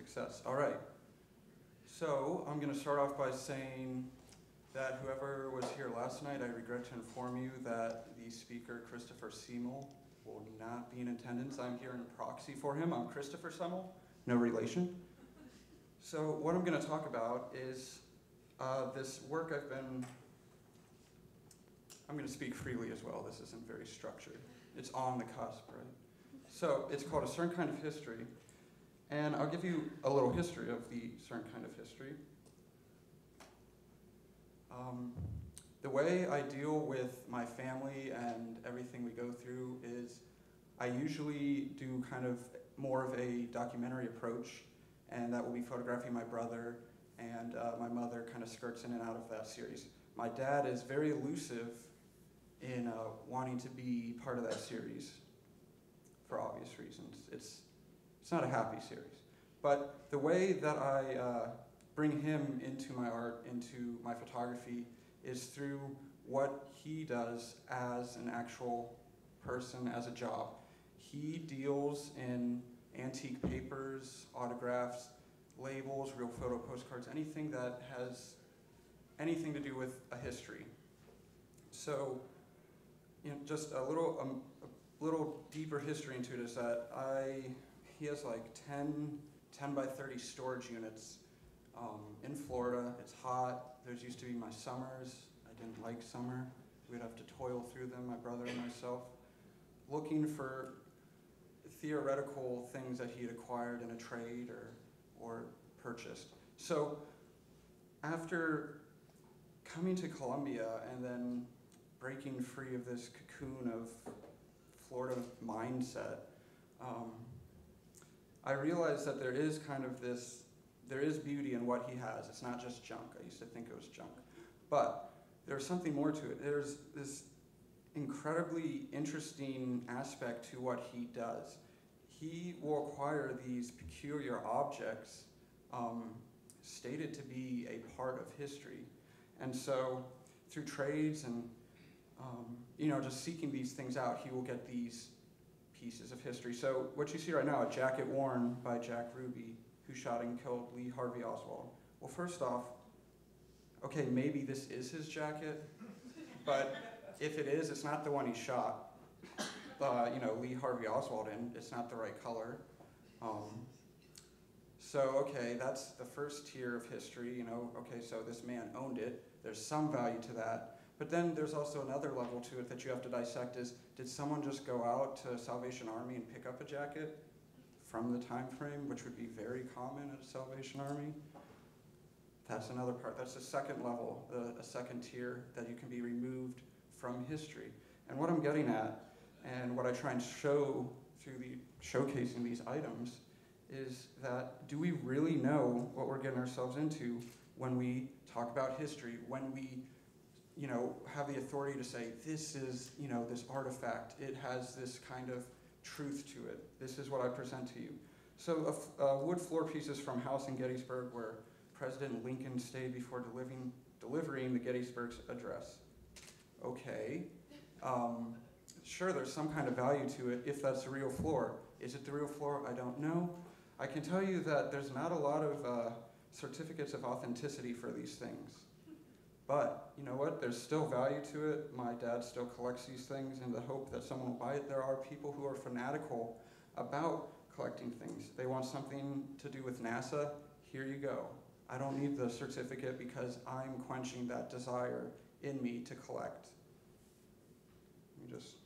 success. All right. So I'm going to start off by saying that whoever was here last night, I regret to inform you that the speaker, Christopher Semmel, will not be in attendance. I'm here in proxy for him. I'm Christopher Semmel, no relation. So what I'm going to talk about is this work I'm going to speak freely as well. This isn't very structured. It's on the cusp, right? So it's called A Certain Kind of History. And I'll give you a little history of the certain kind of history. The way I deal with my family and everything we go through is I usually do kind of more of a documentary approach, and that will be photographing my brother, and my mother kind of skirts in and out of that series. My dad is very elusive in wanting to be part of that series for obvious reasons. It's not a happy series. But the way that I bring him into my art, into my photography, is through what he does as an actual person, as a job. He deals in antique papers, autographs, labels, real photo postcards, anything that has anything to do with a history. So, just a little deeper history into it is that he has like 10 by 30 storage units in Florida. It's hot. There's used to be my summers. I didn't like summer. We'd have to toil through them, my brother and myself, looking for theoretical things that he had acquired in a trade or purchased. So after coming to Columbia and then breaking free of this cocoon of Florida mindset, I realized that there is beauty in what he has. It's not just junk. I used to think it was junk. But there's something more to it. There's this incredibly interesting aspect to what he does. He will acquire these peculiar objects stated to be a part of history. And so through trades and just seeking these things out, he will get these pieces of history. So what you see right now, a jacket worn by Jack Ruby, who shot and killed Lee Harvey Oswald. Well, first off, okay, maybe this is his jacket, but if it is, it's not the one he shot Lee Harvey Oswald in. It's not the right color. So, okay, that's the first tier of history, okay, so this man owned it. There's some value to that. But then there's also another level to it that you have to dissect is, did someone just go out to Salvation Army and pick up a jacket from the time frame, which would be very common at a Salvation Army? That's another part. That's the second level, a second tier that you can be removed from history. And what I'm getting at, and what I try and show through showcasing these items, is that do we really know what we're getting ourselves into when we talk about history, when we have the authority to say, this is, this artifact, it has this kind of truth to it. This is what I present to you. So wood floor pieces from house in Gettysburg where President Lincoln stayed before delivering the Gettysburg Address. Okay, sure, there's some kind of value to it if that's the real floor. Is it the real floor? I don't know. I can tell you that there's not a lot of certificates of authenticity for these things. But you know what? There's still value to it. My dad still collects these things in the hope that someone will buy it. There are people who are fanatical about collecting things. They want something to do with NASA. Here you go. I don't need the certificate because I'm quenching that desire in me to collect. Let me just